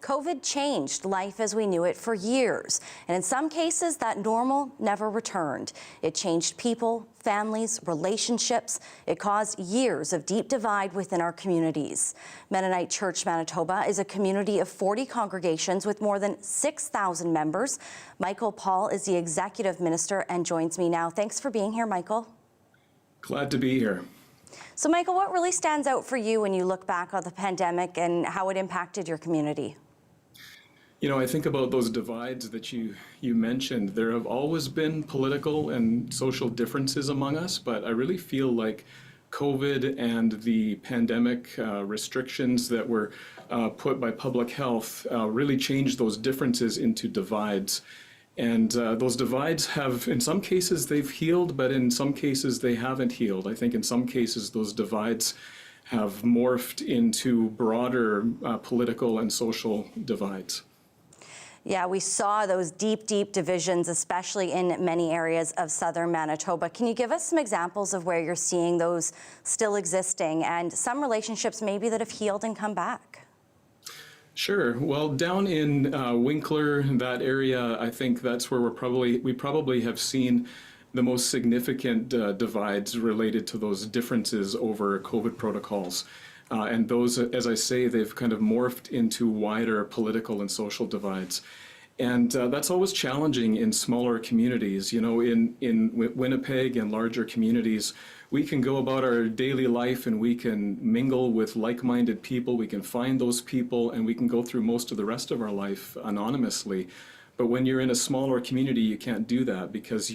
COVID changed life as we knew it for years, and in some cases that normal never returned. It changed people, families, relationships. It caused years of deep divide within our communities. Mennonite Church Manitoba is a community of 40 congregations with more than 6,000 members. Michael Paul is the executive minister and joins me now. Thanks for being here, Michael. Glad to be here. So, Michael, what really stands out for you when you look back on the pandemic and how it impacted your community? You know, I think about those divides that you mentioned. There have always been political and social differences among us, but I really feel like COVID and the pandemic restrictions that were put by public health really changed those differences into divides. And those divides have, in some cases, they've healed, but in some cases they haven't healed. I think in some cases those divides have morphed into broader political and social divides. Yeah, we saw those deep divisions, especially in many areas of southern Manitoba. Can you give us some examples of where you're seeing those still existing and some relationships maybe that have healed and come back? Sure. Well, down in Winkler, that area, I think that's where we probably have seen the most significant divides related to those differences over COVID protocols. And those, as I say, they've kind of morphed into wider political and social divides. And that's always challenging in smaller communities. You know, in Winnipeg and larger communities, we can go about our daily life and we can mingle with like-minded people. We can find those people and we can go through most of the rest of our life anonymously. But when you're in a smaller community, you can't do that because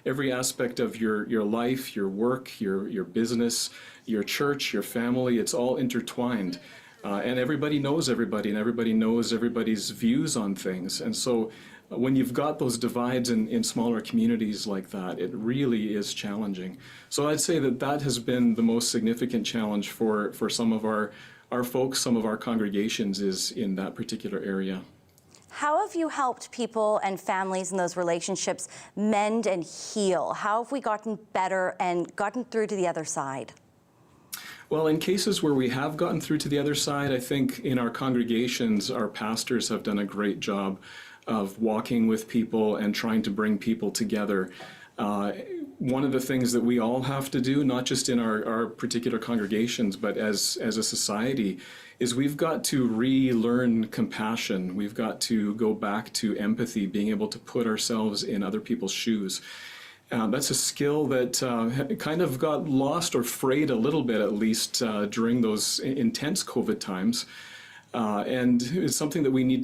every aspect of your life, your work, your business, your church, your family, it's all intertwined. And everybody knows everybody, and everybody knows everybody's views on things. And so when you've got those divides in smaller communities like that, it really is challenging. So I'd say that has been the most significant challenge for some of our folks, some of our congregations is in that particular area. How have you helped people and families in those relationships mend and heal? How have we gotten better and gotten through to the other side? Well, in cases where we have gotten through to the other side, I think in our congregations, our pastors have done a great job of walking with people and trying to bring people together. One of the things that we all have to do, not just in our particular congregations, but as a society, is we've got to relearn compassion. We've got to go back to empathy, being able to put ourselves in other people's shoes. That's a skill that kind of got lost or frayed a little bit, at least during those intense COVID times, and it's something that we need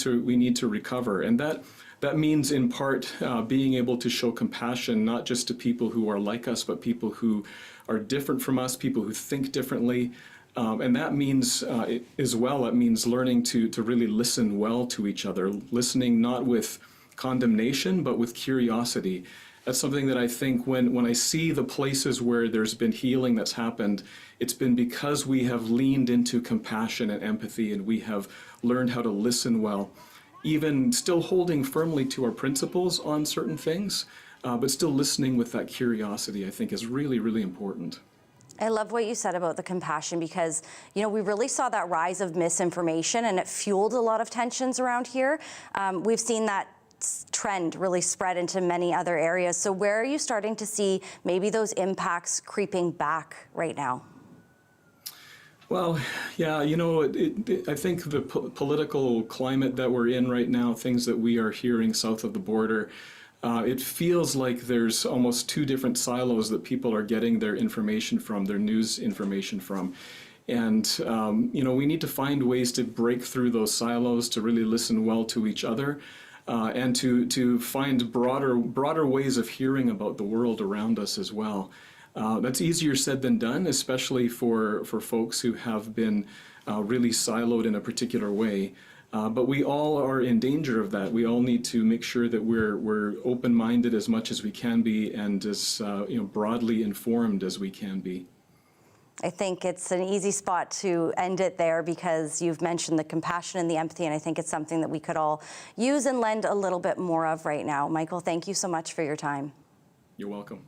to recover. And that means in part being able to show compassion not just to people who are like us, but people who are different from us, people who think differently. And that means as well, it means learning to really listen well to each other, listening not with condemnation, but with curiosity. That's something that I think when I see the places where there's been healing that's happened, it's been because we have leaned into compassion and empathy and we have learned how to listen well, even still holding firmly to our principles on certain things, but still listening with that curiosity, I think is really, really important. I love what you said about the compassion because, you know, we really saw that rise of misinformation and it fueled a lot of tensions around here. We've seen that trend really spread into many other areas. So where are you starting to see maybe those impacts creeping back right now? Well, yeah, you know, I think the political climate that we're in right now, things that we are hearing south of the border, it feels like there's almost two different silos that people are getting their information from, their news information from. And, you know, we need to find ways to break through those silos, to really listen well to each other. And to find broader ways of hearing about the world around us as well. That's easier said than done, especially for folks who have been really siloed in a particular way. But we all are in danger of that. We all need to make sure that we're open-minded as much as we can be and as broadly informed as we can be. I think it's an easy spot to end it there because you've mentioned the compassion and the empathy, and I think it's something that we could all use and lend a little bit more of right now. Michael, thank you so much for your time. You're welcome.